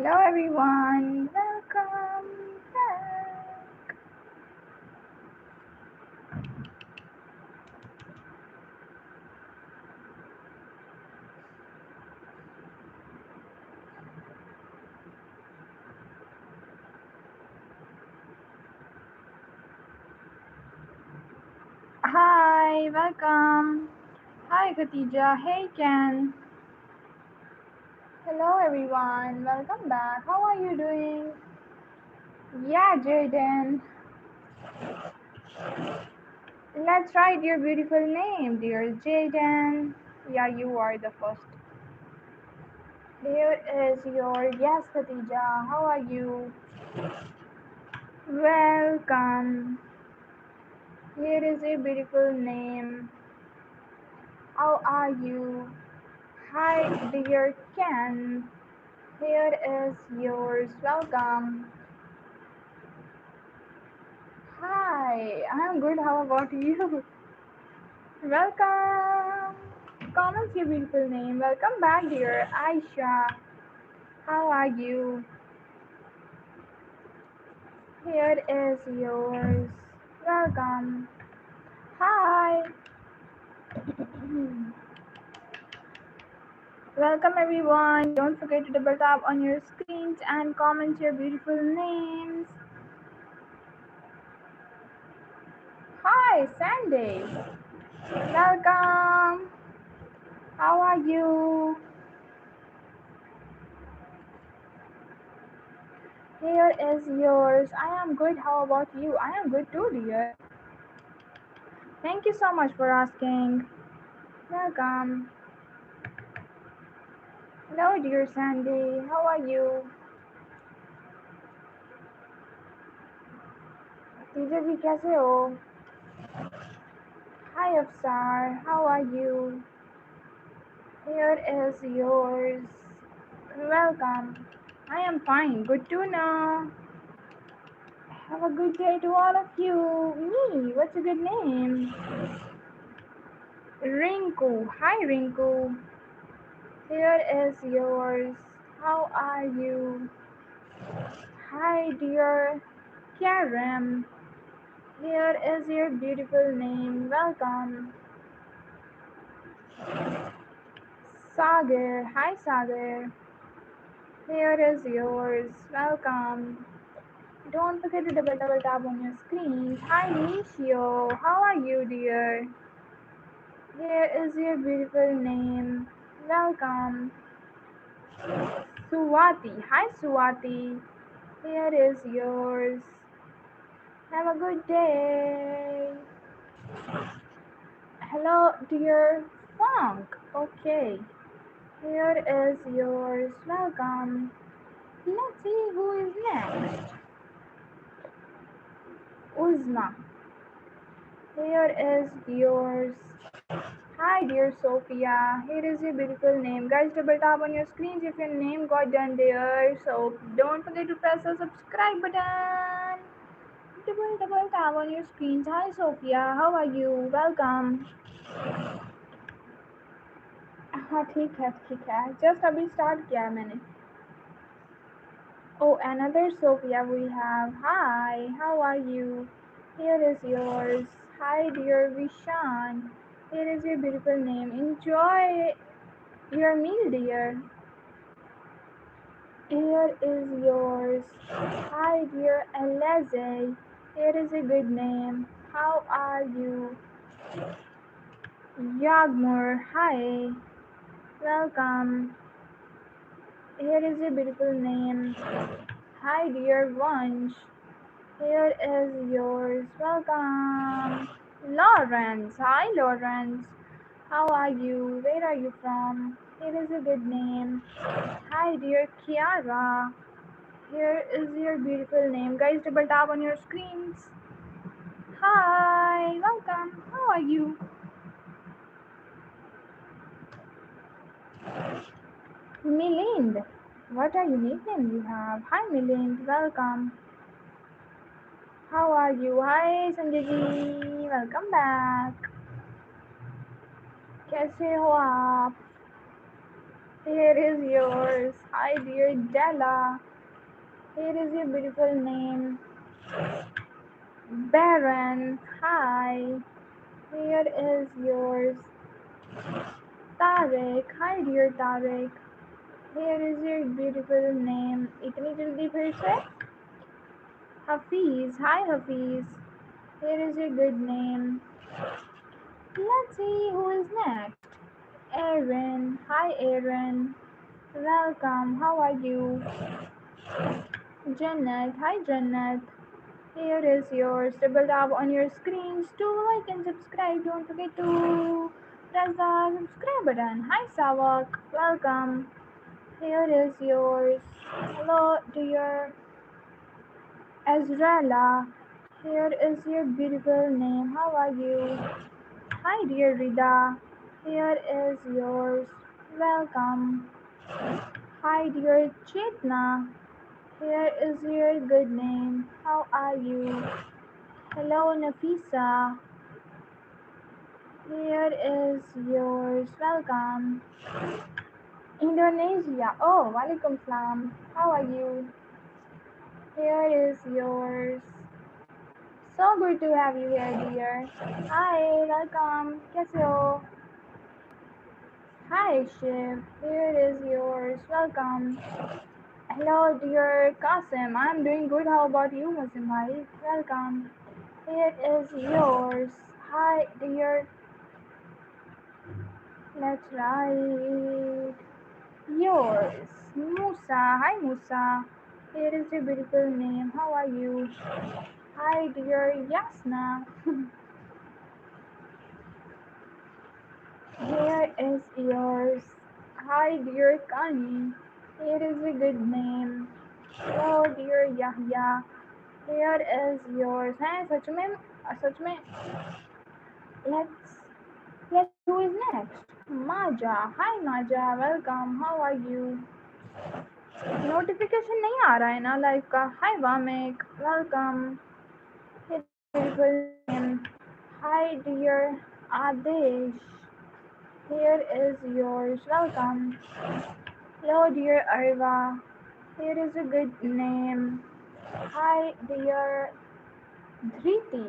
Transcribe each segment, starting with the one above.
Hello everyone, welcome back. Hi, welcome. Hi Khatija, hey Ken. Hello everyone, welcome back. How are you doing? Yeah, Jaden. Let's write your beautiful name, dear Jaden. Yeah, you are the first. Here is your yes, Khatija. How are you? Welcome. Here is your beautiful name. How are you? Hi, dear Ken. Here is yours. Welcome. Hi, I'm good. How about you? Welcome. Comments your beautiful name. Welcome back, dear Aisha. How are you? Here is yours. Welcome. Hi. Welcome everyone. Don't forget to double tap on your screens and comment your beautiful names. Hi, Sandy. Welcome. How are you? Here is yours. I am good. How about you? I am good too, dear. Thank you so much for asking. Welcome. Hello, dear Sandy. How are you? Teacher ji कैसे हो? Hi, Afsar. How are you? Here is yours. Welcome. I am fine. Good to know. Have a good day to all of you. Me, what's a good name? Rinku. Hi, Rinku. Here is yours. How are you? Hi, dear Karen. Here is your beautiful name. Welcome. Sagar. Hi, Sagar. Here is yours. Welcome. Don't forget to double tap on your screens. Hi, Nishio. How are you, dear? Here is your beautiful name. Welcome. Suwati. Hi, Suwati. Here is yours. Have a good day. Hello, dear Funk. Okay. Here is yours. Welcome. Let's see who is next. Uzma. Here is yours. Hi, dear Sophia. Here is your beautiful name. Guys, double tap on your screens if your name got done there. So don't forget to press the subscribe button. Double tap on your screens. Hi, Sophia. How are you? Welcome. हाँ ठीक है just अभी start किया है मैंने Oh, another Sophia we have. Hi, how are you? Here is yours. Hi, dear Vishan. Here is your beautiful name. Enjoy your meal, dear. Here is yours. Hi, dear Eleze. Here is a good name. How are you? Yagmur. Hi. Welcome. Here is a beautiful name. Hi, dear Vansh. Here is yours. Welcome. Lawrence. Hi, Lawrence. How are you? Where are you from? Here is a good name. Hi, dear Kiara. Here is your beautiful name. Guys, double tap on your screens. Hi, welcome. How are you? Milind. What a unique name you have. Hi, Milind. Welcome. How are you? Hi, Sanjay ji. Welcome back. कैसे हो आप? Here is yours. Hi, dear Della. Here is your beautiful name. Baron. Hi. Here is yours. Tarek. Hi, dear Tarek. Here is your beautiful name. इतनी जल्दी फिर से? Hafiz. Hi, Hafiz. Here is your good name. Let's see who is next. Aaron. Hi, Aaron. Welcome. How are you? Jannat. Hi, Jannat. Here is yours. Double tap on your screens to like and subscribe. Don't forget to press the subscribe button. Hi, Savak. Welcome. Here is yours. Hello, dear Azrala. Here is your beautiful name. How are you? Hi, dear Rida. Here is yours. Welcome. Hi, dear Chetna. Here is your good name. How are you? Hello, Nafisa. Here is yours. Welcome. Indonesia. Oh, Walaikum Salam. How are you? Here is yours. So good to have you here, dear. Hi, welcome. कैसे हो? Hi, Shiv. Here is yours. Welcome. Hello, dear Qasim. I'm doing good. How about you, Muslim bhai? Welcome. Here is yours. Hi, dear. Let's write yours. Musa. Hi, Musa. Here is your beautiful name. How are you? Hi, dear Yasna. Here is yours. Hi, dear Kani. Here is a good name. Hello, dear Yahya. Here is yours. हैं सच में let's see who is next. Maja. Hi Maja. Welcome. How are you? Notification नहीं आ रहा है ना live का. Hi Vamek. Welcome. Here is your beautiful name. Hi dear Adesh. Here is yours. Welcome. Hello dear Arva. Here is a good name. Hi dear Dhriti.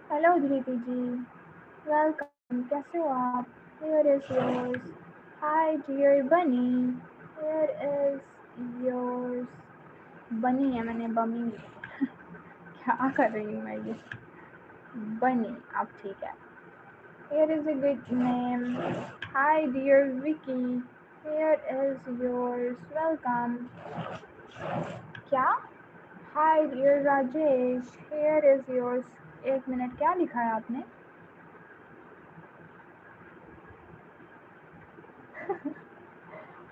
Hello Dhriti ji. Welcome. कैसे हो आप? Here is yours. Hi dear Bunny. Here is yours. बनी है मैंने बमी क्या कर रही हूँ मैं ये बनी अब ठीक है. Here is a good name. Hi dear Vicky. Here is yours. Welcome. क्या? Hi dear Rajesh. Here is yours. एक मिनट क्या लिखा है आपने?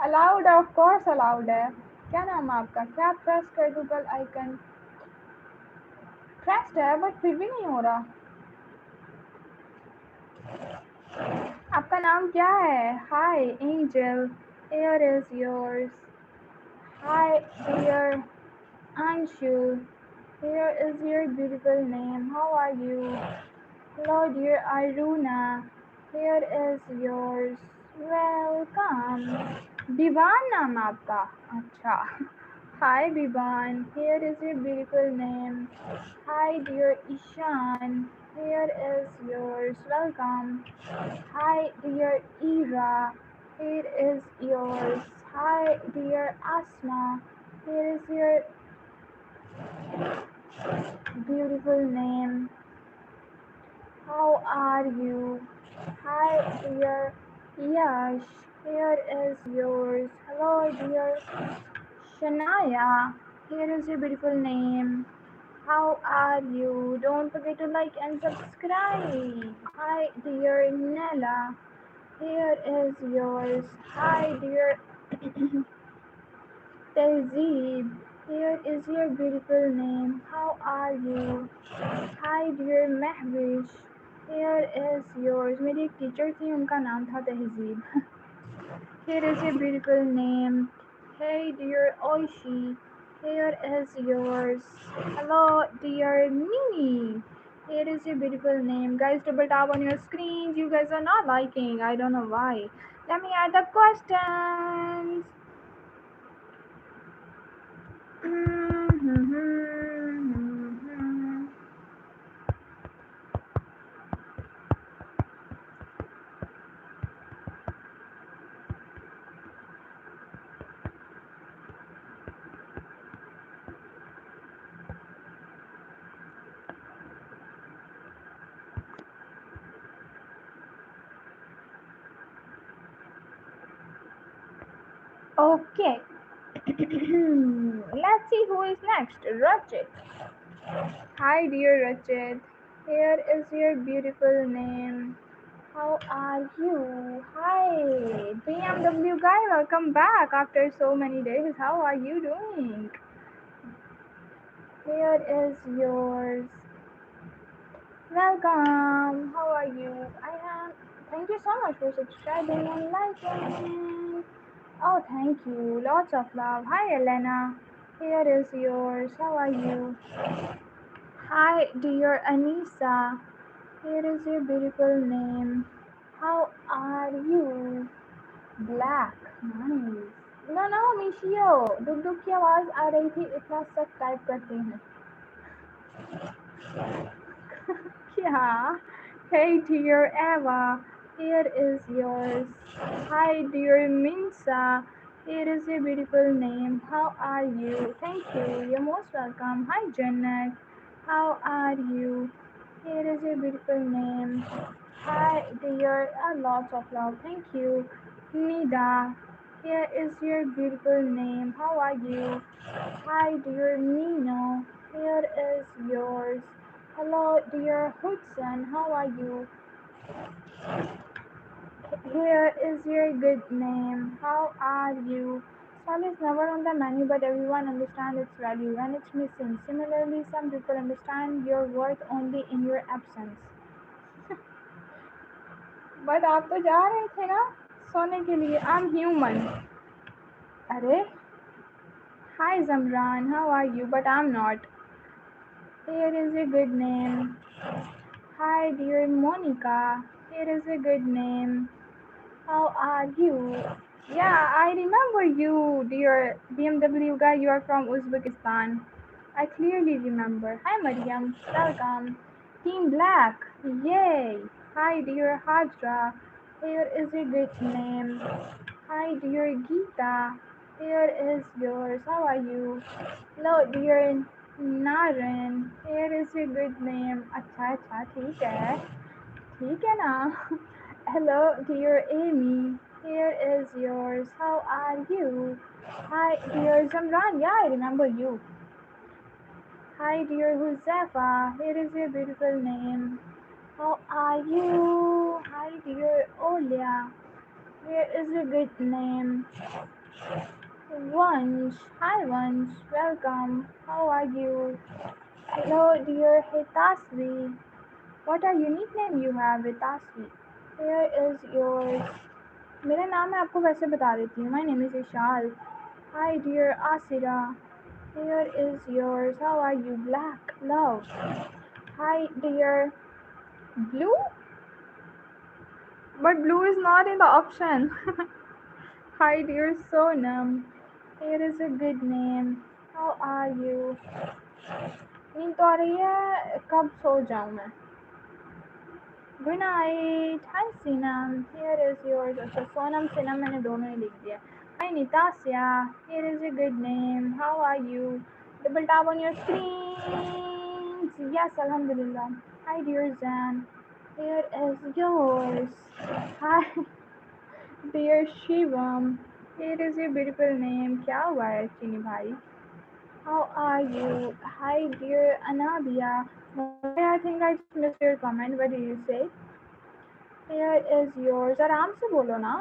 अलाउड ऑफ कोर्स अलाउड है. क्या नाम है आपका? क्या प्रेस कर गूगल आइकन? प्रेस्ड है बट फिर भी नहीं हो रहा. आपका नाम क्या है? Hi angel. Here is yours. Hi dear Anshu. Here is your beautiful name. How are you? Hello dear Aruna. Here is yours. Welcome. Biban नाम आपका? अच्छा. Hi Biban. Here is your beautiful name. Hi dear Ishan. Here is yours. Welcome. Hi dear Ira. Here is yours. Hi dear Asma. Here is your beautiful name. How are you? Hi dear Yash. Here is yours. Hello dear Shania. Here is your beautiful name. How are you? Don't forget to like and subscribe. Hi dear Nella. Here is yours. Hi dear Tehzeeb. Here is your beautiful name. How are you? Hi dear Mehwish. Here is yours. मेरी एक teacher थी उनका नाम था तहजीब. Here is your beautiful name. Hey dear Oishi. Here is yours. Hello dear Mimi. Here is your beautiful name. Guys, double tap on your screens. You guys are not liking. I don't know why. Let me add the questions. Okay. Let's see who is next. Rachit. Hi, dear Rachit. Here is your beautiful name. How are you? Hi, BMW guy. Welcome back after so many days. How are you doing? Here is yours. Welcome. How are you? I am. Thank you so much for subscribing and liking. Oh, thank you. Lots of love. Hi, Elena. Here is yours. How are you? Hi, dear Anissa. Here is your beautiful name. How are you? Black. Nice. No, no, Michio दुख दुख की आवाज आ रही थी इतना सब type करते हैं क्या Hey dear Eva, here is yours. Hi dear Minsa, here is your beautiful name. How are you? Thank you. You're most welcome. Hi Janet, how are you? Here is your beautiful name. Hi dear, lots of love. Thank you. Nida, here is your beautiful name. How are you? Hi dear Nino, here is yours. Hello dear Hudson, how are you? Here is your good name. How are you? Sun is never on the menu, but everyone understands its value when it's missing. Similarly, some people understand your worth only in your absence. But आप तो जा रहे थे ना सोने के लिए. I'm human. अरे, hi Zamran, how are you? But I'm not. Here is a good name. Hi dear Monica. Here is a good name. How are you? Yeah, I remember you, dear BMW guy. You are from Uzbekistan. I clearly remember. Hi, Mariam. Welcome. Team Black. Yay. Hi, dear Hajra. Here is a good name. Hi, dear Geeta. Here is yours. How are you? Hello, dear Naren. Here is your good name. अच्छा अच्छा ठीक है ठीक है ना Hello, dear Amy. Here is yours. How are you? Hi, dear Zamran. Yeah, I remember you. Hi, dear Huzefa. Here is your beautiful name. How are you? Hi, dear Olia. Here is your good name. Vansh. Hi, Vansh. Welcome. How are you? Hello, dear Hitasvi. What a unique name you have, Hitasvi. Here is yours. मेरा नाम मैं आपको वैसे बता देती हूँ. My name is Ishal. Hi dear Asira. Here is yours. How are you? Black love. Hi dear Blue. But blue is not in the option. Hi dear Sonam. Here is a good name. How are you? नींद तो आ रही है कब सो जाऊँ मैं Good night. Hi, Sinam. Here is yours. अच्छा, Sonam, Sinam मैंने दोनों ही लिख दिया. Hi, Nitasya. Here is a good name. How are you? Double tap on your screens. Yes, Alhamdulillah. Hi, dear Zan. Here is yours. Hi, dear Shivam. Here is your beautiful name. क्या हुआ है चीनी भाई? How are you? Hi, dear Anabia. Mohammed, I think I just missed your comment. What did you say? Here is yours. आराम से बोलो ना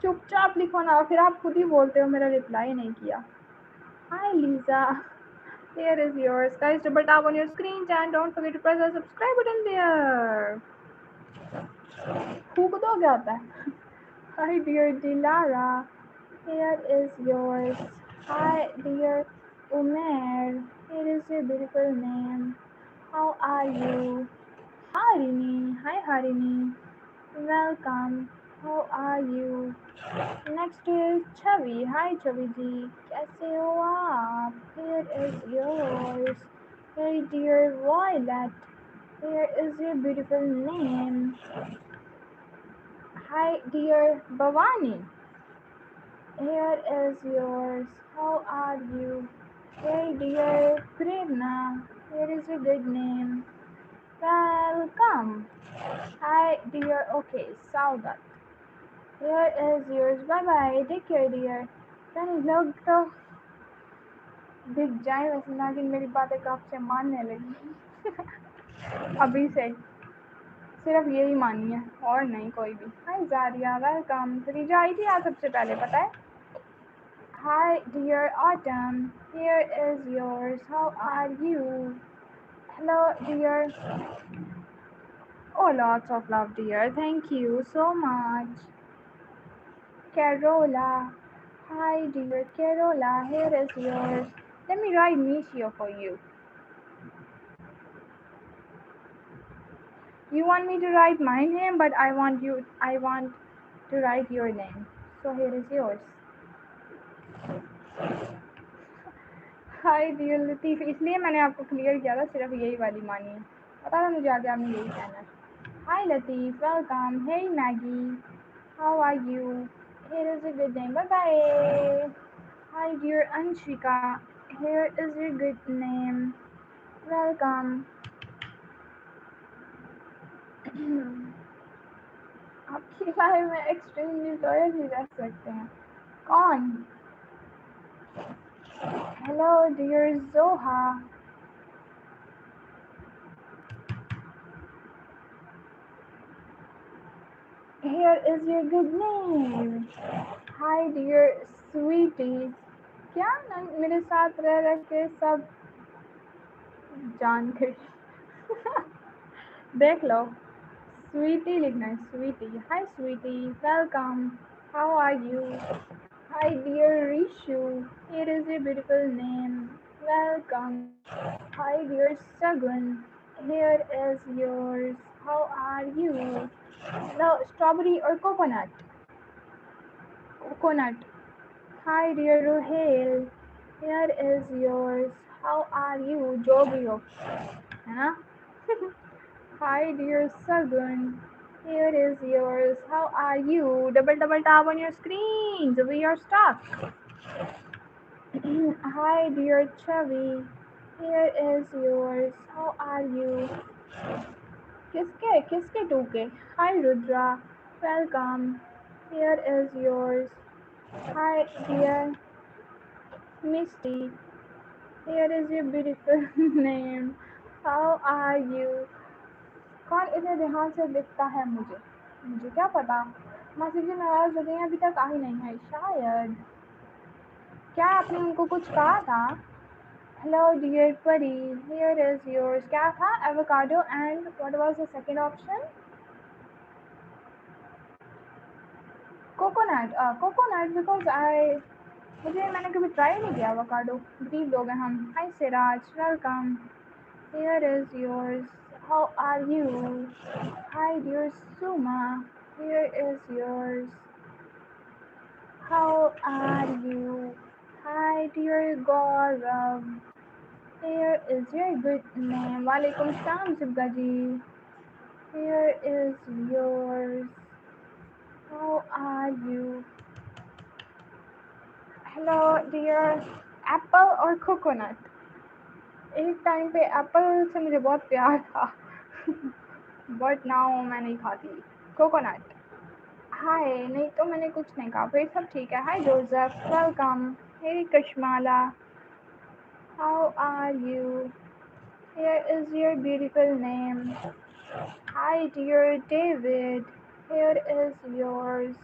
चुपचाप लिखो ना फिर आप खुद ही बोलते हो मेरा रिप्लाई नहीं किया Hi Lisa. Here is yours. Guys, double tap on your screen and don't forget to press the subscribe button there. फूक दो क्या होता है Hi dear Dilara. Here is yours. Hi dear Umer. Here is your beautiful name. How are you? Harini. Hi Harini. Welcome. How are you? Next is Chavi. Hi Chavi ji. कैसे हो आप? Here is yours. Hey dear Violet. Here is your beautiful name. Hi dear Bhavani. Here is yours. How are you? Hey dear Prerna. Here is a good name. Welcome. Hi dear. Okay, Saudat. Here is yours. Bye bye. Take care dear. Friend लोग तो दिख जाए वैसे ना कि मेरी बातें कब से मानने लगी अभी से सिर्फ यही मानी है और नहीं कोई भी हाय जारिया वेलकम खदीजा आई थी आज सबसे पहले पता है hi dear Autumn here is yours how are you hello dear oh lots of love dear thank you so much Carola hi dear Carola here is yours let me write Michio for you. You want me to write my name, but I want to write your name. So here is yours. Hi dear Latif इसलिए मैंने आपको clear किया था सिर्फ यही वाली मानी है पता था मुझे आगे आपने यही कहना है hi Latif welcome hey Maggie how are you here is a good name bye bye hi dear Anshika here is your good name welcome आपकी लाइफ में एक्सट्रीमली लॉयल ही रह सकते हैं कौन hello dear Zoha here is your good name hi dear sweetie क्या ना मेरे साथ रह रह के सब जान गई देख लो स्वीटी लिखना है sweetie hi sweetie welcome how are you hi dear Rishu it is a beautiful name welcome hi dear Sagun here is yours how are you no strawberry or coconut Hi dear Ruhail, here is yours. How are you? जो भी हो, है ना? Hi dear Sagun, here is yours. How are you? Double tap on your screens. We are stuck. Hi dear Chavi, here is yours. How are you? किसके Tukey? Hi Rudra, welcome. Here is yours. Hi dear Misty. Here is your beautiful name. How are you? कौन इतने ध्यान से दिखता है मुझे मुझे क्या पता मासी जी नाराज हो गई अभी तक आई नहीं है शायद क्या आपने उनको कुछ कहा था हेलो डियर परी हियर इज योर्स क्या था avocado and what was the second option coconut coconut because I मुझे मैंने कभी ट्राई नहीं किया एवोकाडो गरीब लोग हैं हम hi Siraj welcome Here is yours. How are you? Hi, dear Suma. Here is yours. How are you? Hi, dear Gaurav. Here is your good name. Walaikum salam, Zibga ji. Here is yours. How are you? Hello, dear. Apple or coconut? एक time पे Apple से मुझे बहुत प्यार था but now मैं नहीं खाती कोकोनट हाय नहीं तो मैंने कुछ नहीं कहा फिर सब ठीक है hi Joseph welcome hey Kashmala how are you here is your beautiful name hi dear David here is yours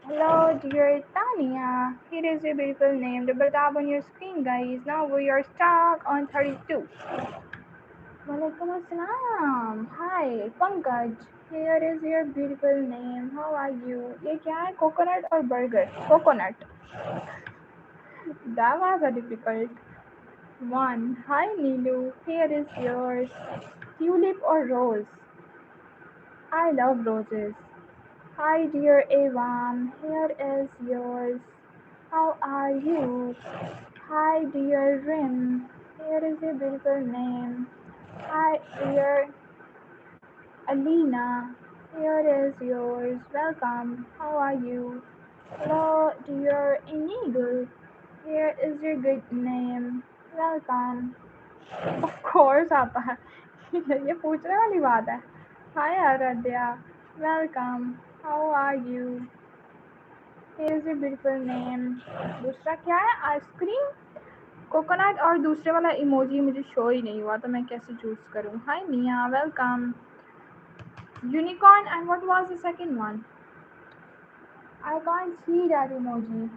hello dear Tania here is your beautiful name double tap on your screen guys now we are stuck on 32 Walaikum assalam. Hi, Pankaj. Here is your beautiful name. How are you? ये क्या है coconut और burger? Coconut. That was a difficult one. Hi, Neelu. Here is yours. Tulip or rose? I love roses. Hi, dear Evan. Here is yours. How are you? Hi, dear Rim. Here is a beautiful name. Hi, dear Alina. Here is yours. Welcome. How are you? Hello, dear Inigo. Here is your good name. Welcome. Of course आता है ये पूछने वाली बात है. Hi Aradhya. Welcome. How are you? Here is your beautiful name. दूसरा क्या है? आइसक्रीम, कोकोनट और दूसरे वाला इमोजी मुझे शो ही नहीं हुआ तो मैं कैसे चूज करूँ. Hi Mia. Welcome. Unicorn and what was the second one? I can't see that emoji.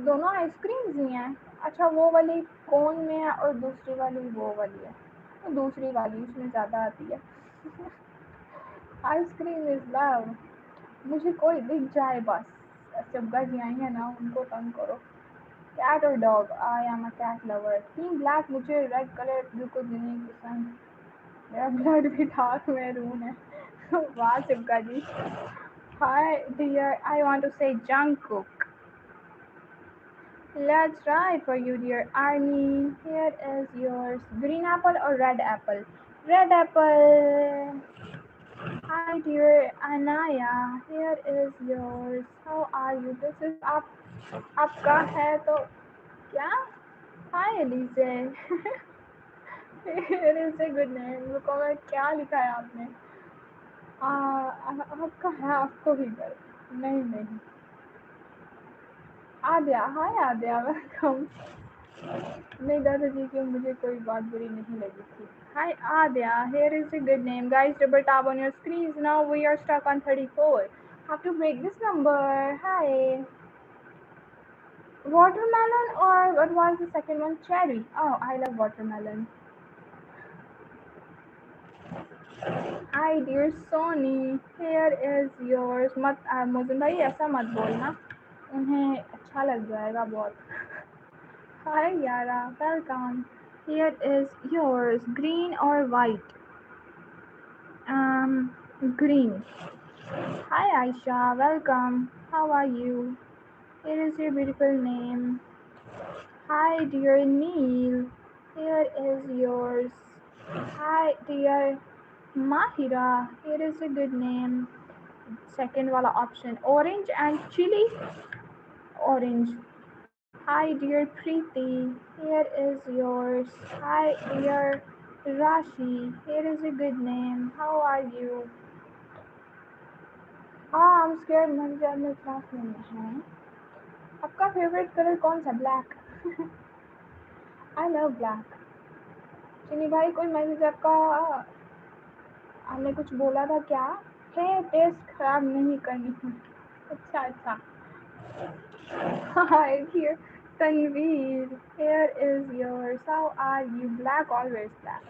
दोनों आइसक्रीम्स ही हैं. अच्छा वो वाली कोन में है और दूसरी वाली वो वाली है. तो दूसरी वाली उसमें ज़्यादा आती है. Ice cream is love. मुझे कोई दिख जाए बस. जब गज आई है ना उनको तंग करो. कैट और dog. I am a cat lover. Team black. मुझे रेड कलर बिल्कुल भी नहीं पसंद. मेरा ब्लड भी डार्क मैरून है. वाह चिपका जी. Hi dear. I want to say Jungkook. Let's try for you, dear Army. Here is yours. Green apple or red apple? Red apple. Hi, dear Anaya. Here is yours. How are you? This is आपका है तो क्या? Hi, Elise. Here is a good name. रुको मैं क्या लिखा है आपने? आपका है आपको भी कर. नहीं नहीं. आद्या. हाय आद्या. वेलकम. नहीं दादाजी की मुझे कोई बात बुरी नहीं लगी थी. Hi Adya, here is a good name. Guys, double tap on your screens. Now we are stuck on 34. Have to break this number. Hi. Watermelon or what was the second one? Cherry. Oh, I love watermelon. Hi dear Sony. Here is yours. मत मोहसिन भाई ऐसा मत बोलना. उन्हें अच्छा लग जाएगा बहुत. Hi Yara. Welcome. Here is yours. Green or white? Um, Green. Hi Aisha, welcome. How are you? Here is your beautiful name. Hi dear Neil. Here is yours. Hi dear Mahira. Here is a good name. Second wala option. Orange and chili. Orange. Hi dear Preeti. Here is yours. Hi dear Rashi. Here is a good name. How are you? हाँ I'm scared मर जाए मेरे class में है. आपका favourite colour कौन सा? Black. I love black. चिनी भाई कोई मैसेज आपका? आपने कुछ बोला था क्या? है टेस्ट खराब नहीं करनी है. अच्छा अच्छा. Hi dear Tanveer. Here is yours. How are you? Black, always black.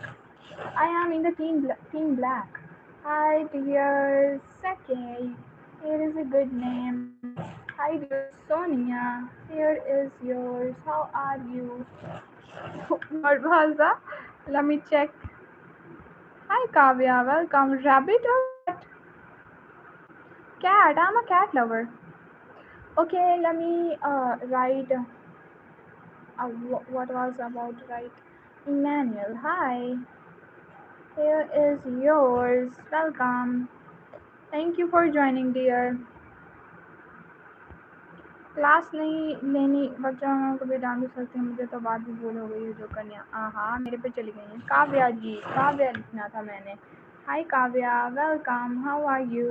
I am in the team black. Hi dear Sake. Here is a good name. Hi dear Sonia. Here is yours. How are you? What was that? Let me check. Hi Kavya, welcome. Rabbit or cat? Cat. I'm a cat lover. Okay, let me write. What was about right? Emmanuel. Hi. Here is yours. Welcome. Thank you for joining, dear. Class नहीं लेनी बच्चों को भी डाल भी सकते हैं. मुझे तो बात भी भूल हो गई है जो करनी. हाँ मेरे पे चली गई है. काव्या जी. काव्या लिखना था मैंने. Hi Kavya. Welcome. How are you?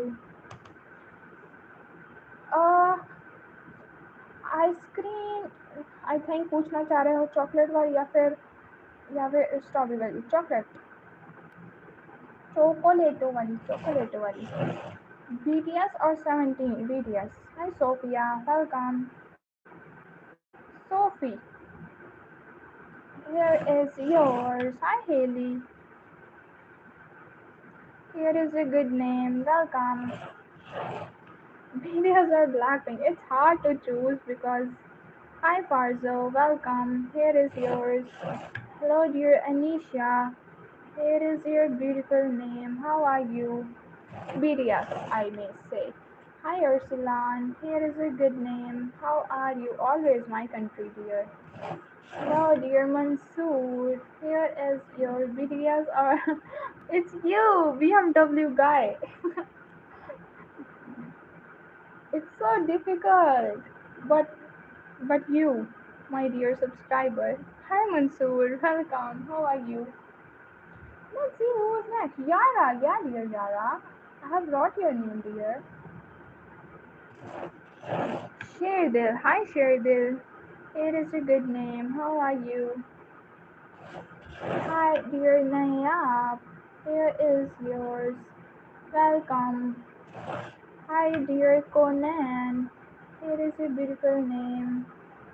Ice cream I think पूछना चाह रहे हो चॉकलेट वाली या फिर स्ट्रॉबेरी वाली. चॉकलेट. चॉकलेटो वाली. BTS और 17. BTS. Hi Sophia. Welcome. Sophie. Here is yours. Hi Haley. Here is a good name. Welcome. BTS or Blackpink. It's hard to choose because. Hi Farzo. Welcome. Here is yours. Hello, dear Anisha. Here is your beautiful name. How are you? BDS, I may say. Hi, Ursulan. Here is a good name. How are you? Always my country, dear. Hello, dear Mansoor. Here is your BDS or it's you, BMW guy. It's so difficult. But you, my dear subscriber. Hi Mansoor, welcome. How are you? Let's see who is next. Yara, yeah, dear Yara. I have brought your name, dear. Sherdil, hi Sherdil. It is a good name. How are you? Hi, dear Nayab. Here is yours. Welcome. Hi, dear Conan. It is a beautiful name.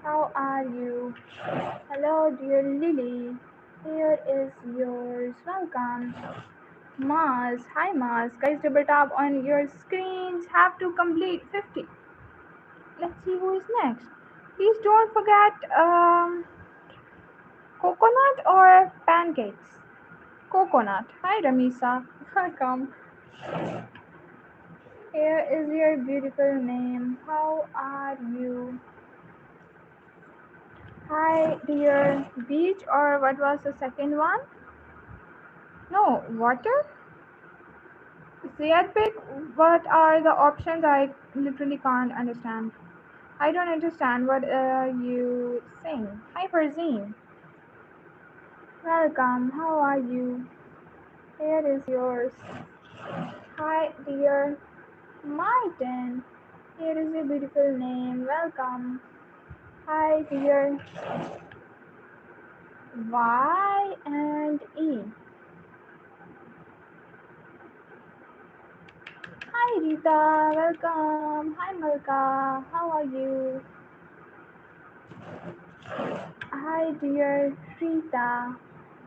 How are you? Hello, dear Lily. Here is yours. Welcome. Mars. Hi, Mars. Guys, double tap on your screens. Have to complete 50. Let's see who is next. Please don't forget coconut or pancakes. Coconut. Hi, Ramisa. Welcome. Here is your beautiful name. How are you? Hi, dear. Beach or what was the second one? No, water? Epic. What are the options? I literally can't understand. I don't understand what you saying. Hi, Farzeen. Welcome. How are you? Here is yours. Hi, dear Martin. Here is your beautiful name. Welcome. Hi, dear Y and E. Hi, Rita. Welcome. Hi, Malka. How are you? Hi, dear Rita.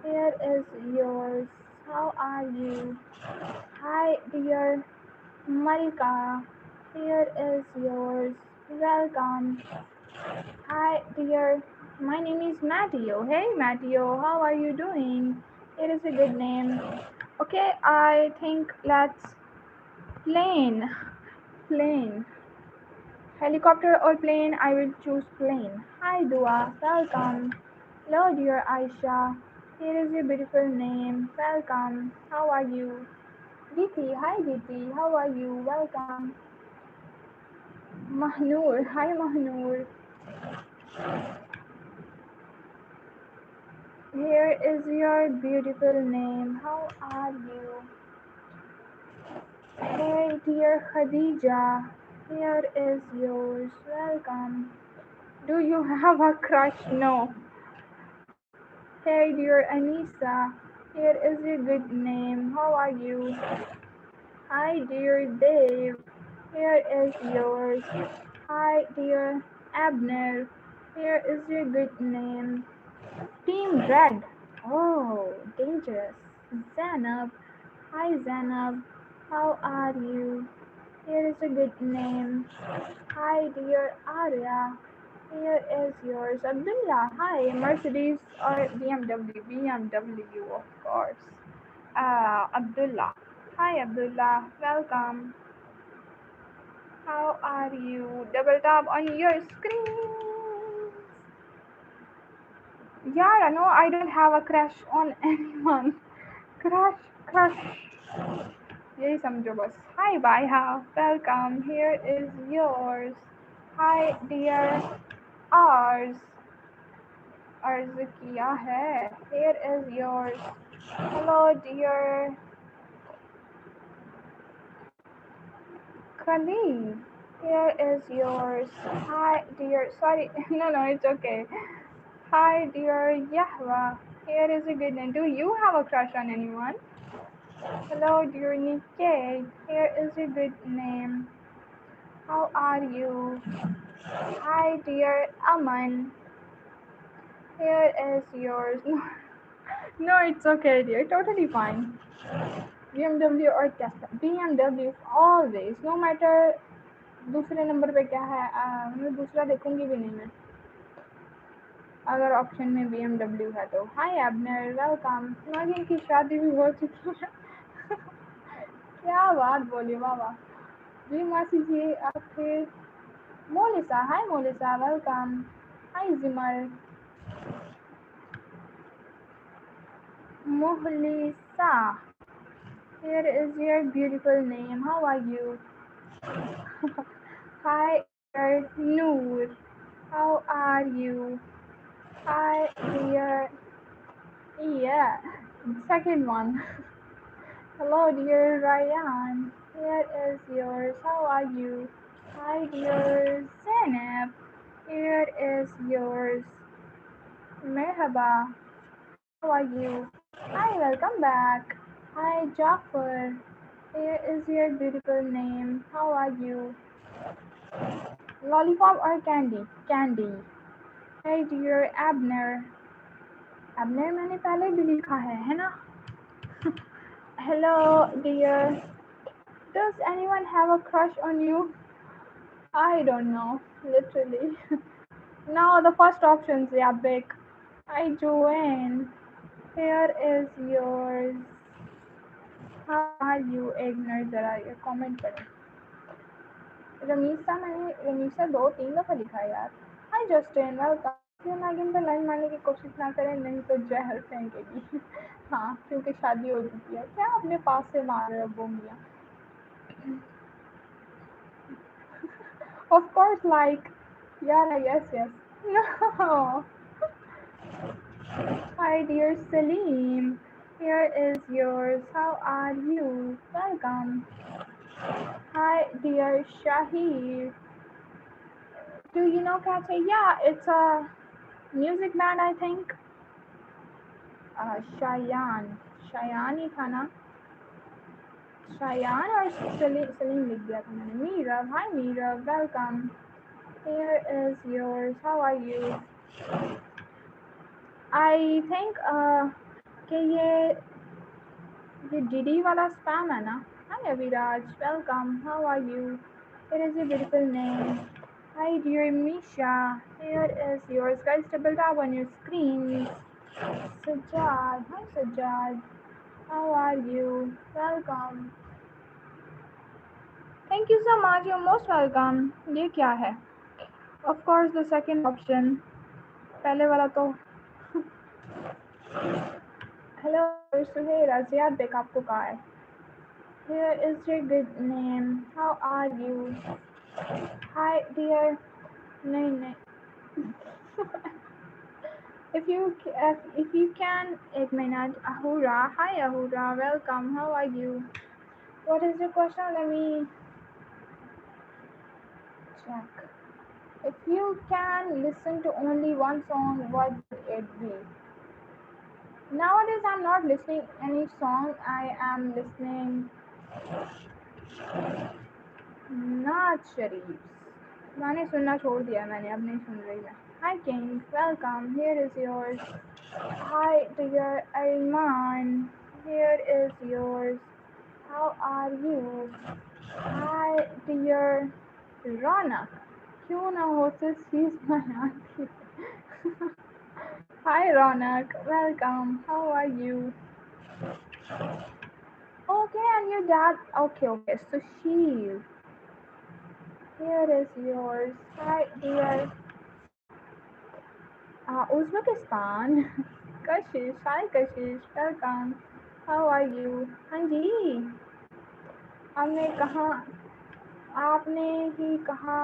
Here is yours. How are you? Hi, dear Malika. Here is yours. Welcome. Hi, dear. My name is Matteo. Hey, Matteo. How are you doing? It is a good name. Okay, I think let's plane. Plane. Helicopter or plane? I will choose plane. Hi, Dua. Welcome. Hello, dear Aisha. Here is your beautiful name. Welcome. How are you? Diti. Hi, Diti. How are you? Welcome. Mahnur. Hi, Mahnur. Here is your beautiful name. How are you? Hey, dear Khadija. Here is yours. Welcome. Do you have a crush? No. Hey, dear Anissa. Here is your good name. How are you? Hi, dear Dave. Here is yours. Hi, dear Abner. Here is your good name. Team Red. Oh, dangerous. Zainab. Hi, Zainab. How are you? Here is a good name. Hi, dear Arya. Here is yours. Abdullah. Hi, Mercedes or BMW? BMW, of course. Abdullah. Hi, Abdullah. Welcome. How are you? Double tap on your screen. Yeah, no, I don't have a crush on anyone. Crush, crush. यही समझो बस. Hi, Baiha. Welcome. Here is yours. Hi, dear ours. अर्ज किया है. Here is yours. Hello, dear Khalid. Here is yours. Hi, dear. Sorry. No, no, it's okay. Hi, dear Yahwa. Here is a good name. Do you have a crush on anyone? Hello, dear Nikkei. Here is a good name. How are you? Hi, dear Aman. Here is yours. No, it's okay, dear. Totally fine. BMW or Tesla? BMW always. No matter दूसरे number पे क्या है, मैं दूसरा देखूंगी भी नहीं मैं. अगर ऑप्शन में BMW है तो हाय एबनर वेलकम। नागिन की शादी भी हो चुकी है। क्या बात बोली, वाह वाह। जी मासी जी आपके। Molisa, hi Molisa welcome. Hi Jimal. Mohlisa, here is your beautiful name, how are you? Hi dear Noor, how are you? Hi dear, yeah, second one. Hello dear Ryan, here is yours, how are you? Hi dear Zainab, here is yours. Merhaba, how are you? Hi, welcome back. Hi Jafar, here is your beautiful name, how are you? Lollipop or candy? Candy. Hi dear Abner. Abner मैंने पहले भी लिखा है ना? Hello dear. Does anyone have a crush on you? I don't know, literally. Now the first options, yeah, big. Hi Joanne. Here is yours. How are you? Ignore जरा ये comment करें. रमीशा दो तीन दफा लिखा है यार. Hi Justin, welcome. ये नागिन पे लाइन मारने की कोशिश ना करें, नहीं तो जहर फेंकेगी। हाँ, क्योंकि शादी हो चुकी है। क्या अपने पास से मार रहे हो बोमिया? Of course, like, yeah, yes, yes. No. Hi, dear Salim. Here is yours. How are you? Welcome. Hi, dear Shahir. Do you know Catchy? Yeah, it's a music band, I think. Shayan. Shayan ही था ना? Shayan और Salim लिख दिया था मैंने. Meerav. Hi, Meerav. Welcome. Here is yours. How are you? I think कि ये DD वाला spam है ना? Hi, Aviraj. Welcome. How are you? It is a beautiful name. Hi, dear Misha. Here is yours. Guys, double tap on your screens. Sajjad. Hi, Sajjad. How are you? Welcome. Thank you so much. You're most welcome. ये क्या है? Of course, the second option. पहले वाला तो. Hello, dear Suhaira. Ziad Bek आपको कहा है. Here is your good name. How are you? Hi, dear. नहीं नहीं. If you can, एक minute. Ahura. Hi, Ahura. Welcome. How are you? What is your question? Let me check. If you can listen to only one song, what would it be? Nowadays, I'm not listening any song. I am listening not Sharif. गाने सुनना छोड़ दिया मैंने, अब नहीं सुन रही मैं. Hi King, welcome. Here is yours. Hi dear Arman. Here is yours. How are you? Hi dear Ronak. क्यों ना हो तो चीज बनाती. Hi Ronak, welcome. How are you? Okay, and your dad. Okay, okay. So she. Here is yours. Hi dear Uzbekistan. Kashish. Hi Kashish. Welcome. How are you? हाँ जी. हमने कहा, आपने ही कहा,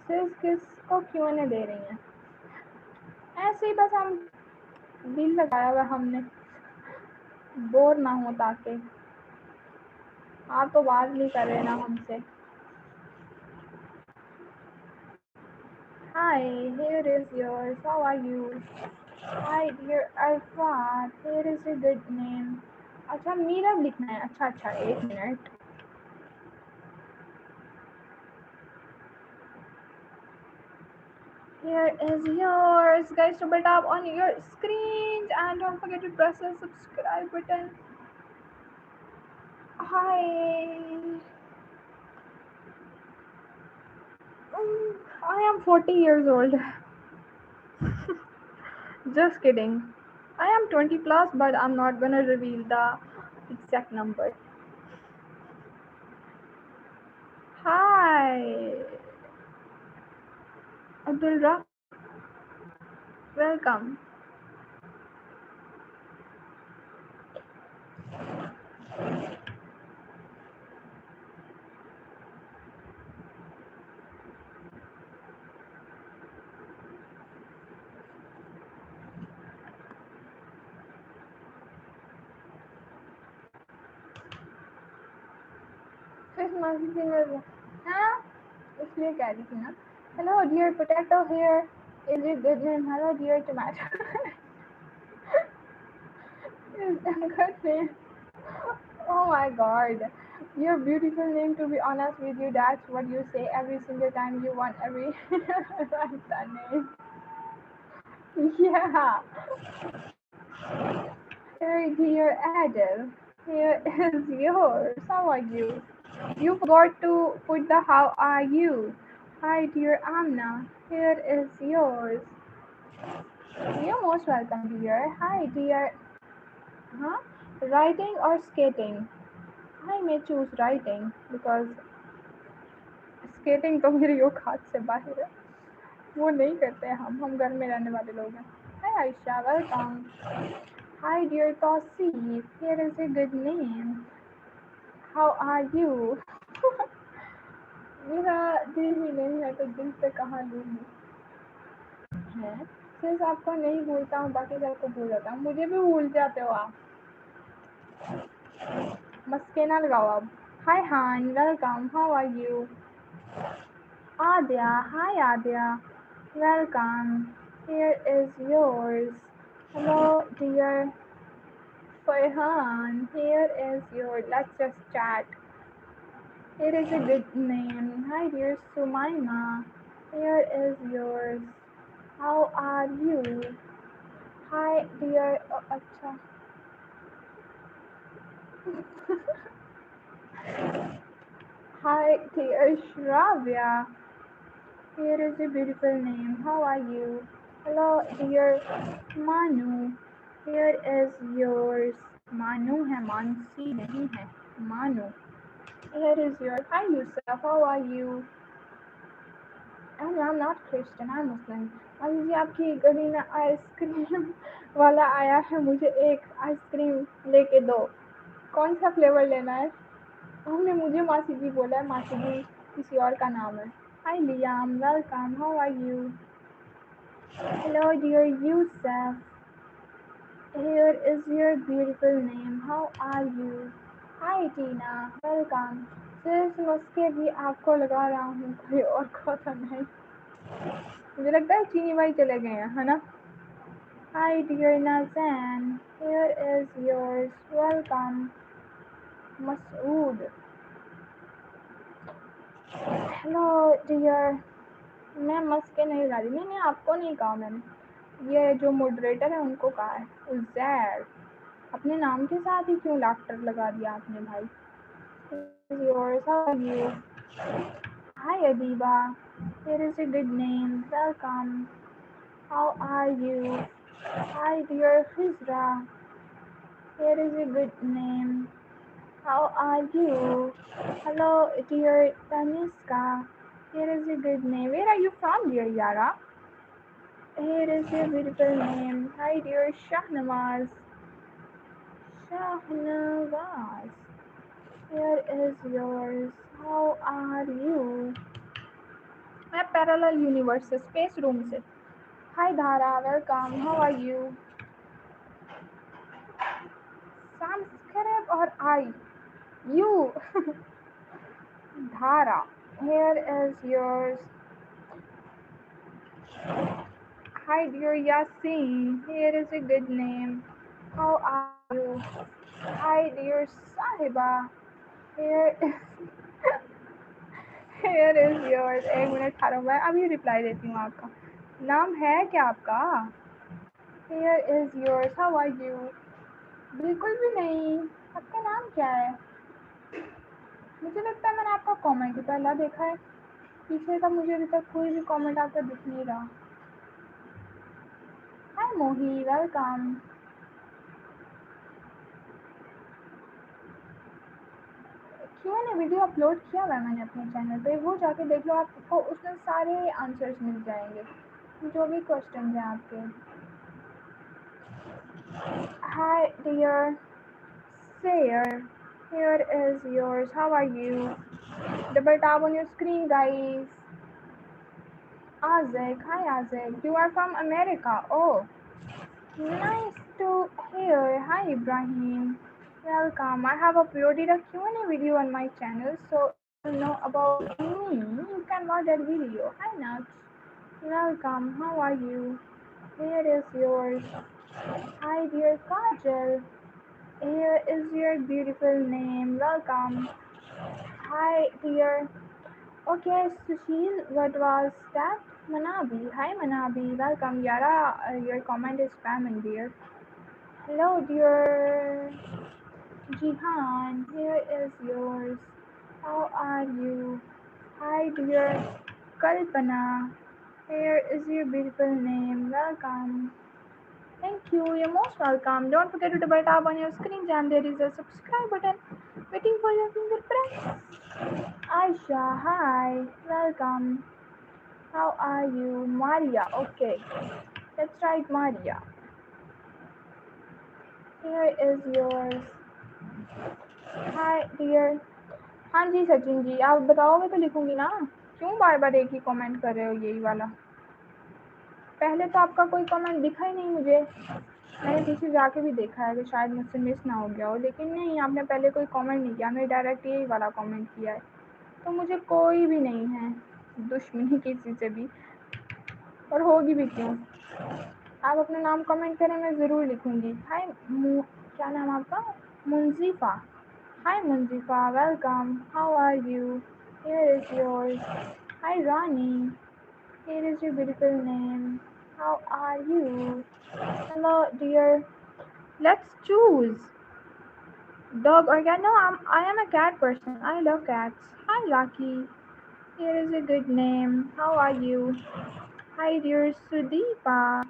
सिर्फ किसको क्यों न दे रही हैं? ऐसे ही बस हम दिल लगाया हुआ हमने, बोर ना हो ताकि. आप तो बात नहीं कर रहे ना हमसे. Hi, here is yours. How are you? Hi dear Arfat. Here is a good name. अच्छा मीरा लिखना है. अच्छा अच्छा, एक minute. Here is yours. Guys, double tap on your screens and don't forget to press the subscribe button. Hi. I am 40 years old. Just kidding. I am 20 plus, but I'm not gonna reveal the exact number. Hi, Abdul Raf. Welcome. Fish monkey finger. हाँ इसलिए कह रही थी ना. Hello dear potato here. Is it good name? Hello dear tomato. Is a good name. Oh my god. Your beautiful name, to be honest with you, that's what you say every single time you want every write that name. Yeah. Here, dear Adele. Here is yours. How are you? You forgot to put the how are you. Hi, dear Amna. Here is yours. You're most welcome, dear. Hi, dear. Huh? Writing or skating? I may choose writing because skating तो मेरे योग हाथ से बाहर है. वो नहीं करते हम घर में रहने वाले लोग हैं. Hi Aisha, welcome. Hi dear Tosi, here is a good name. How are you? मेरा दिल ही नहीं है तो दिल से कहाँ लूँगी. है सिर्फ आपको नहीं भूलता हूँ, बाकी सबको भूल जाता हूँ. मुझे भी भूल जाते हो आप. मस्के ना लगाओ अब. Hi Han, welcome. How are you? Adya, hi Adya. Welcome. Here is yours. Hello, dear Farhan. Here is your. Let's just chat. Here is a good name. Hi, dear Sumaima. Here is yours. How are you? Hi, dear. Oh, acha. Hi, dear Shravya. Here is a beautiful name. How are you? Hello, dear Manu. Here is yours. Manu है मानसी नहीं है. Manu. Here is yours. Hi Yusuf. How are you? I'm not Christian. I'm Muslim. अभी जी आपकी गली में ice cream वाला आया है. मुझे एक आइसक्रीम लेके दो. कौन सा फ्लेवर लेना है? हमने मुझे मासी जी बोला है. मासी जी किसी और का नाम है. Hi Liam. Welcome. How are you? Hello dear Yusuf. Here is your beautiful name. How are you? Hi Tina. Welcome. सिर्फ नुस्खे भी आपको लगा रहा हूँ, कोई और को तो नहीं. मुझे लगता है चीनी भाई चले गए हैं, है ना? Hi dear Nazan. Here is yours. Welcome. Masood. Hello dear. मैं मस्के नहीं लगा रही. नहीं आपको नहीं कहा मैंने. ये जो मॉडरेटर है उनको कहा है. उजैर. अपने नाम के साथ ही क्यों लाफ्टर लगा दिया आपने भाई? Is yours. How are you? Hi Adiba. Here is a good name. Welcome. How are you? Hi dear Khizra. Here is a good name. How are you? Hello dear Taniska. Here is a good name. Where are you from, dear Yara? Here is a beautiful name. Hi dear Shahnawaz. Shahnawaz. Here is yours. How are you? मैं parallel universe से space room से. Hi Dhara, welcome. How are you? Sanskrit or I? You. Dhara. Here is yours. Hi dear Yasin. Here is a good name. How are you? Hi dear Sahiba. Here is here is yours. एक minute ठहरो, मैं अभी reply देती हूँ आपका. नाम है क्या आपका? Here is yours. How are you? बिल्कुल भी नहीं. आपका नाम क्या है? मुझे लगता है मैंने आपका कमेंट पहला देखा है. पीछे का मुझे अभी तक कोई भी कमेंट आपका दिख नहीं रहा. Hi Mohi, welcome. क्यों ने वीडियो अपलोड किया हुआ है मैंने अपने चैनल पे, वो जाके देख लो, आपको उसमें सारे आंसर्स मिल जाएंगे जो भी क्वेश्चन हैं आपके. Hi dear, Sayer. Here is yours. How are you? Double tap on your screen, guys. Azek. Hi, Azek. You are from America. Oh, nice to hear. Hi, Ibrahim. Welcome. I have uploaded a Q&A video on my channel, so if you know about me, you can watch that video. Hi, Naks. Welcome. How are you? Here is yours. Hi, dear Kajal. Here is your beautiful name. Welcome. Hi, dear. Okay, Sushil, what was that? Manabi. Hi, Manabi. Welcome, Yara. Your comment is spamming, dear. Hello, dear Jihan. Here is yours. How are you? Hi, dear Kalpana. Here is your beautiful name. Welcome. Thank you. You're most welcome. Don't forget to double tap on your screen and there is a subscribe button waiting for your finger press. Aisha, hi. Welcome. How are you? Maria. Okay. Let's write Maria. Here is yours. Hi, dear. हाँ जी सचिन जी, आप बताओगे तो लिखूंगी ना. क्यों बार बार एक ही comment कर रहे हो यही वाला. पहले तो आपका कोई कमेंट दिखा ही नहीं मुझे. मैंने पीछे जाके भी देखा है कि शायद मुझसे मिस ना हो गया हो, लेकिन नहीं, आपने पहले कोई कमेंट नहीं किया, आपने डायरेक्ट यही वाला कमेंट किया है. तो मुझे कोई भी नहीं है दुश्मनी किसी से भी, और होगी भी क्यों. आप अपना नाम कमेंट करें, मैं ज़रूर लिखूंगी. हाय, क्या नाम आपका? Munjifa. Hi Munjifa, welcome. How are you? Here is yours. Hi Rani. Here is your beautiful name. How are you? Hello dear. Let's choose dog or cat. No, I am a cat person. I love cats. Hi, Lucky. Here is a good name. How are you? Hi, dear Sudeepa.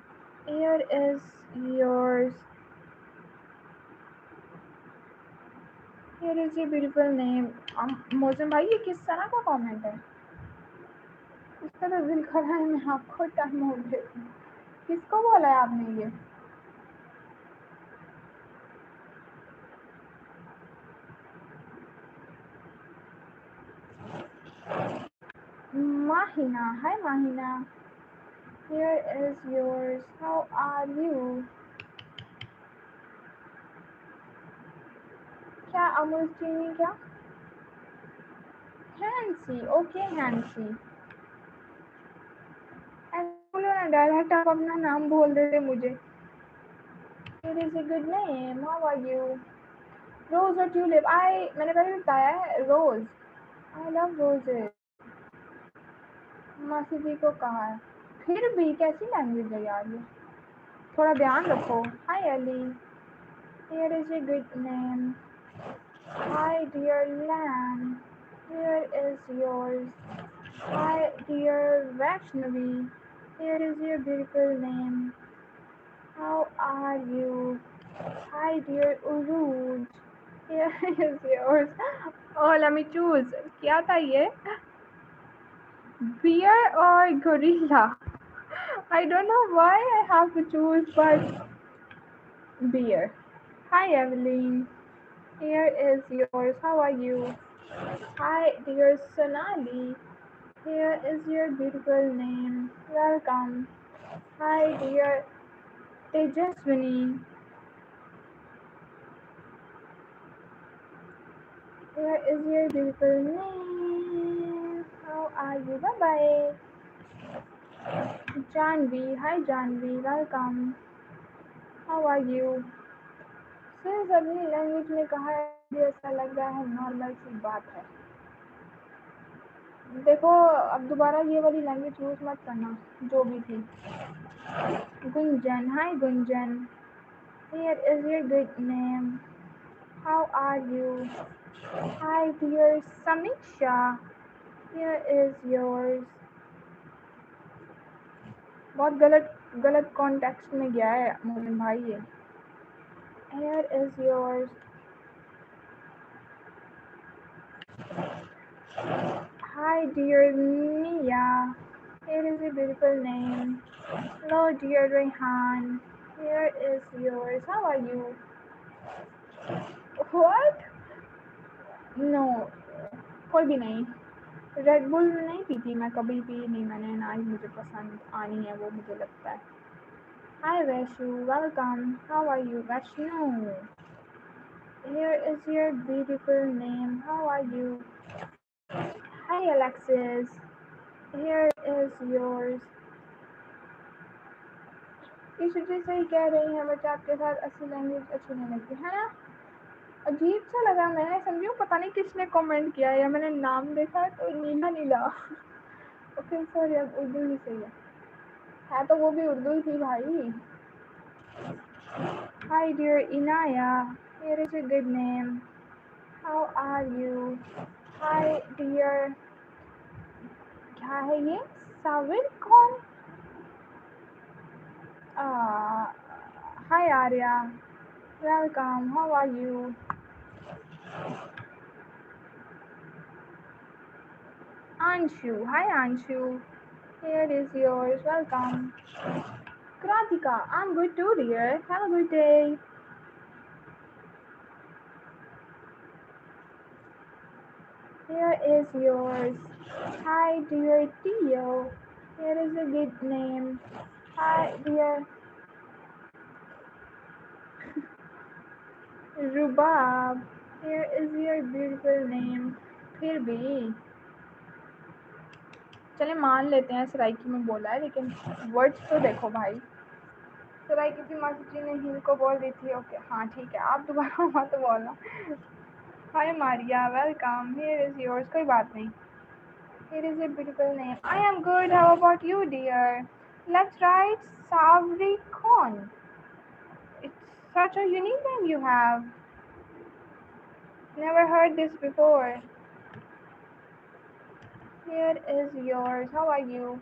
Here is yours. Here is your beautiful name. मौसम भाई, ये किस तरह का comment है? इसका तो दिल कर रहा है मैं आपको टाइम हो गया. किसको बोला है आपने ये? Mahina. Hi, Mahina. Here is yours. How are you? क्या अमूल चीनी क्या? हैंसी. Okay Hansi. ऐसे बोलो ना, डायरेक्ट आप अपना नाम बोल देते मुझे. Here is a good name. How are you? Rose or tulip? मैंने पहले भी बताया है, रोज. I love roses. मासी जी को कहा है. फिर भी कैसी लैंग्वेज है यार ये. थोड़ा ध्यान रखो. Hi Ellie. Here is a good name. Hi dear lamb. Here is yours. Hi dear Vaishnavi. Here is your beautiful name. How are you? Hi dear Uruj. Here is yours. Oh, let me choose. क्या था ये? Bear or gorilla? I don't know why I have to choose, but bear. Hi Evelyn. Here is yours. How are you? Hi dear Sonali. Here is your beautiful name. Welcome. Hi dear Tejaswini. Here is your beautiful name. How are you? Bye bye. Janvi. Hi Janvi. Welcome. How are you? सिर्फ अपनी language में कहा है, मुझे ऐसा लग रहा है नॉर्मल सी बात है. देखो, अब दोबारा ये वाली लैंग्वेज यूज मत करना जो भी थी. Gunjan. Hi Gunjan. Here is your good name. How are you? Hi dear Samiksha. Here is yours. बहुत गलत गलत कॉन्टेक्स्ट में गया है मोमिन भाई ये. Here is yours. Hi dear Mia. Here is a beautiful name. Hello dear Rehan. Here is yours. How are you? What? No. कोई भी नहीं. रेड बुल नहीं पी थी मैं, कभी पी नहीं मैंने, ना ही मुझे पसंद आनी है वो, मुझे लगता है. Hi Vaishu, welcome. How are you, Vaishnu? Here is your beautiful name. How are you? Hi Alexis. Here is yours. ईशुजी सही कह रही हैं, बट आपके साथ असली लैंग्वेज अच्छी नहीं लगती है ना. अजीब सा लगा, मैंने समझी पता नहीं किसने कमेंट किया है, या मैंने नाम देखा तो नीला नीला. ओके सॉरी, अब उर्दू ही सही है तो वो भी उर्दू ही थी भाई. Hi dear Inaya, here is a good name. How are you? Hi dear, क्या है ये? साविर कौन? Ah, hi Arya, welcome. How are you? Anshu, hi Anshu. Here is yours. Welcome. Kratika, I'm good too, dear. Have a good day. Here is yours. Hi dear Theo. Here is a good name. Hi dear Rubab. Here is your beautiful name. फिर भी चले मान लेते हैं सराइकी में बोला है, लेकिन वर्ड्स तो देखो भाई. सराइकी की मासी ने हिल को बोल दी थी. ओके हाँ ठीक है, आप दोबारा मत बोलना. Hi Maria, welcome. Here is yours. कोई बात नहीं. Here is a beautiful name. I am good. How about you, dear? Let's write Savri Khan. It's such a unique name you have. Never heard this before. Here is yours. How are you?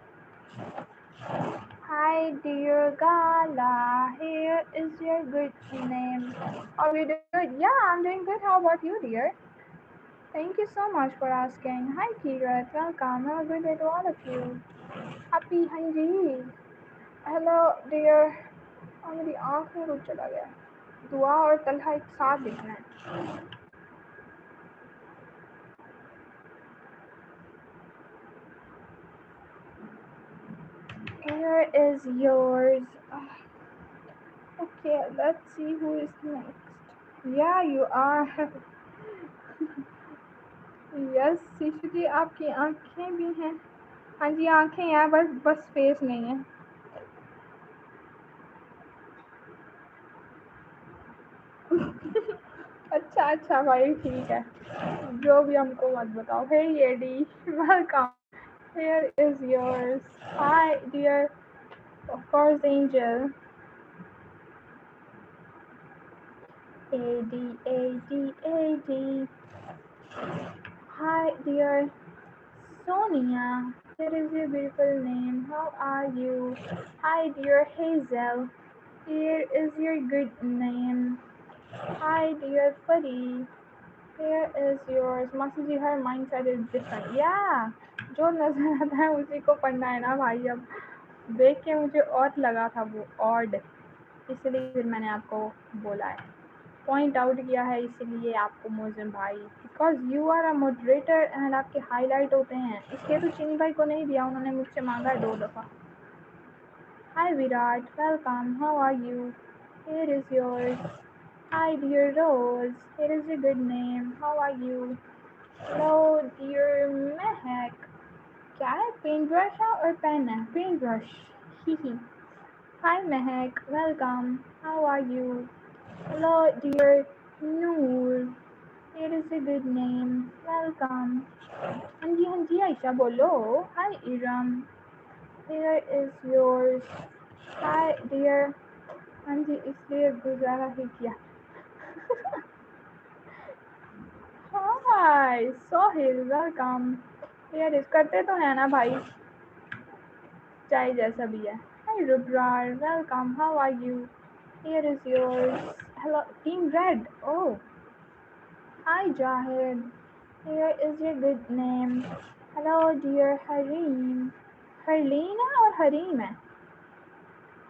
Hi, dear Gala. Here is your good name. Are you doing good? Yeah, I'm doing good. How about you, dear? Thank you so much for asking. Hi, Kirat. Welcome. Have a good day to all of you. Happy Hanji. Hello, dear. और मेरी आँख में कुछ चला गया. दुआ और तलहा एक साथ लिखना है. Here is yours. Okay, let's see who is next. Yeah, you are. Yes, शीशु जी आपकी आँखें भी हैं. हाँ जी आँखें हैं, बस फेस नहीं है. अच्छा अच्छा भाई ठीक है, जो भी हमको मत बताओ. Hey Eddie, welcome. Here is yours. Hi dear, of course Angel. A-D-A-D-A-D. Hi dear Sonia. Here is your beautiful name. How are you? Hi dear Hazel. Here is your good name. Hi dear Buddy. Here is yours. मासी जी, her mindset is different. Yeah, जो नजर आता है उसी को पढ़ना है ना भाई. अब देख के मुझे और लगा था वो ऑड, इसलिए फिर मैंने आपको बोला है, पॉइंट आउट किया है इसलिए आपको मोज़म भाई, because you are a moderator and आपके हाईलाइट होते हैं. इसलिए तो चीनी भाई को नहीं दिया, उन्होंने मुझसे मांगा है 2 दफ़ा. Hi Virat, welcome. How are you? Here is yours. Hi dear Rose. Here is a good name. How are you? Hello dear Mahak. क्या है, पेंट ब्रश है और पेन है? Paint brush. ही ही. Hi Mahak, welcome. How are you? Hello dear Noor. Here is a good name. Welcome. हाँ जी आयशा बोलो. Hi Iram. Here is yours. Hi dear. हाँ जी, इसलिए गुजारा ही किया. Hi Sohil. Welcome. Here is, करते तो है ना भाई, चाहे जैसा भी है. Hi Hi Rubrar, welcome. How are you? Here is yours. Hello, Team Red. Oh, hi Jahid. Here is your good name. Hello dear Harim. Harleena or Harim है?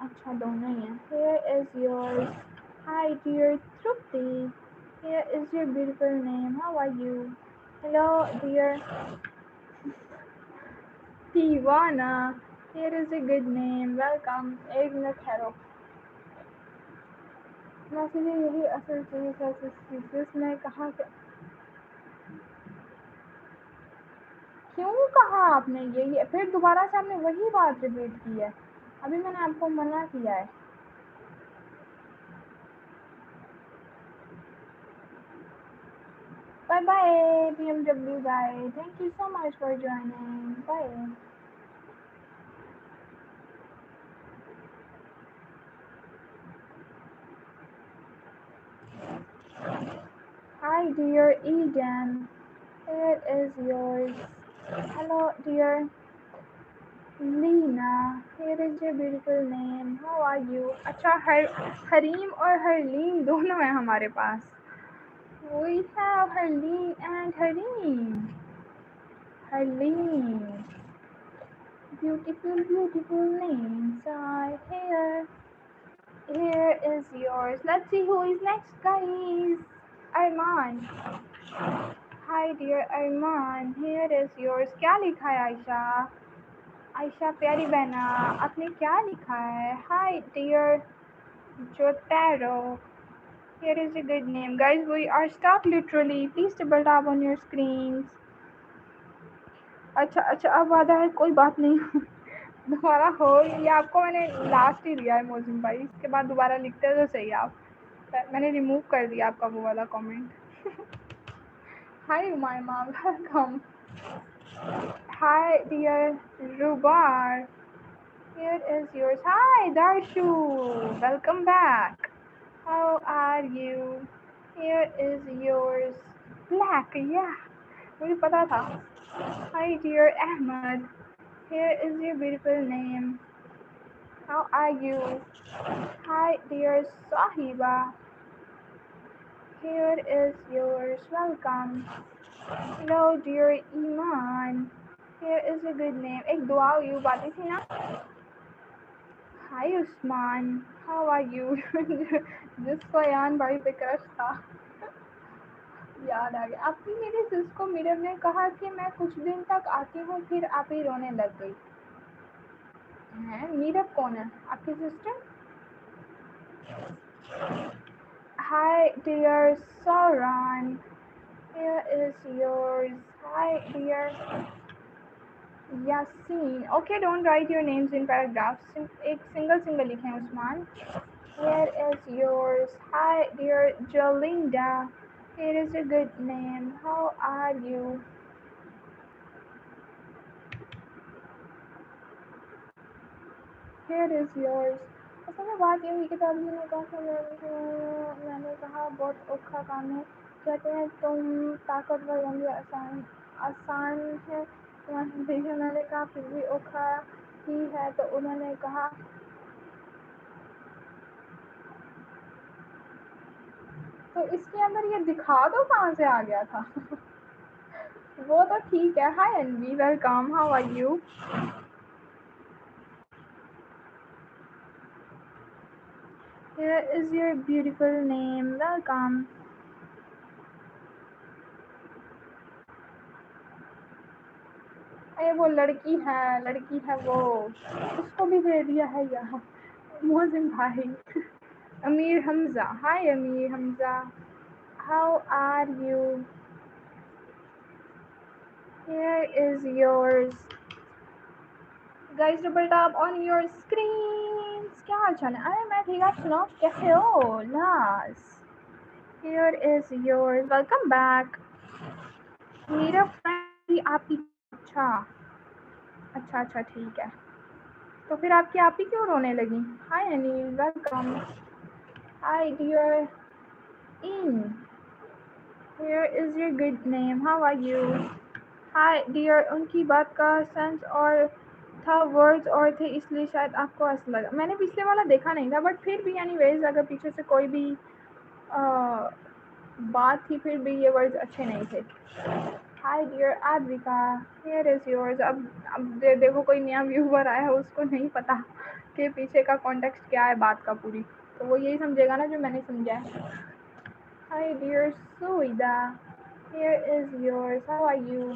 अच्छा दोनों ही हैं. Here is yours. Hi dear Trupti. Here is your beautiful name. How are you? Hello dear Tivana. Here is a good name. Welcome. एक minute ठहरो. Message यही असल चीज में कहा क्यों कहा आपने ये फिर दोबारा से आपने वही बात रिपीट की है. अभी मैंने आपको मना किया है. Bye bye BMW guy. Thank you so much for joining. Bye. Hi dear Eden. Here is yours. Hello dear Lena. Here is your beautiful name. How are you? अच्छा हरीम और हरलीन दोनों हैं हमारे पास. We have Harleen and Hareem. Harleen. Beautiful, beautiful names are here. Here is yours. Let's see who is next, guys. Arman. Hi, dear Arman. Here is yours. क्या लिखा है आयशा? आयशा प्यारी बहना, आपने क्या लिखा है? Hi, dear Jotaro. Here is a good name. Guys, we are stuck literally. Please double tap on your screens. अच्छा अच्छा अब वादा है कोई बात नहीं. दोबारा हो ये आपको मैंने लास्ट ही दिया है मोजिम भाई. इसके बाद दोबारा लिखते तो सही आप. मैंने रिमूव कर दिया आपका वो वाला comment. Hi Umaima, welcome. Hi dear Rubar. Here is yours. Hi Darshu, welcome back. How are you? Here is yours. Black, yeah, मुझे पता था. Hi dear Ahmed. Here is your beautiful name. How are you? Hi dear Sahiba. Here is yours. Welcome. Hello dear Iman. Here is a good name. एक दुआ हुई बातें थी ना. Hi Usman. How are you? जिसको यान भाई पे क्रश था याद आ गया. आपकी मेरे सिस्को मीरब ने कहा कि मैं कुछ दिन तक आती हूँ फिर आप ही रोने लग गई. हैं मीरब कौन है? आपकी sister? Hi dear Sauron. Here is yours. Hi dear Yasin. Okay, don't write your names in paragraphs. एक single लिखें Usman. Here is yours. Hi dear Jolinda. Here is a good name. How are you? Here is yours. असल में बात ये हुई कि तभी ने कहा कि मैंने कहा बहुत औखा काम है. कहते हैं तुम ताकतवर होंगे. आसान आसान है तुम्हारे लिए. मैंने कहा फिर भी औखा ही है. तो उन्होंने कहा तो इसके अंदर ये दिखा दो कहाँ से आ गया था. वो तो ठीक है. Hi Anvi, welcome. How are you? Here is your beautiful name. Welcome. अरे वो लड़की है वो. उसको भी दे दिया है यहाँ. मोहसिन भाई. Amir Hamza. Hi Amir Hamza. How are you? Here is yours. Guys, double tap on your screens. क्या हाल चाल है? अरे मैं ठीक. आप सुनाओ कैसे हो? नाज. Here is yours. Welcome back. मेरा फ्रेंड आपकी. अच्छा अच्छा अच्छा ठीक है. तो फिर आपकी आप ही क्यों रोने लगी? Hi Anil, welcome. Hi dear in. Here is your good name. How are you? Hi dear. उनकी बात का सेंस और था, वर्ड्स और थे, इसलिए शायद आपको ऐसा लगा। मैंने पिछले वाला देखा नहीं था, बट फिर भी एनीवेज अगर पीछे से कोई भी बात थी, फिर भी ये वर्ड्स अच्छे नहीं थे। Hi dear Advika, here is yours. अब देखो कोई नया व्यूवर आया है, उसको नहीं पता कि पीछे का कॉन्टेक्स्ट क्या है बात का पूरी, तो वो यही समझेगा ना जो मैंने समझा है। Hi dear Suvida, here is yours, how are you?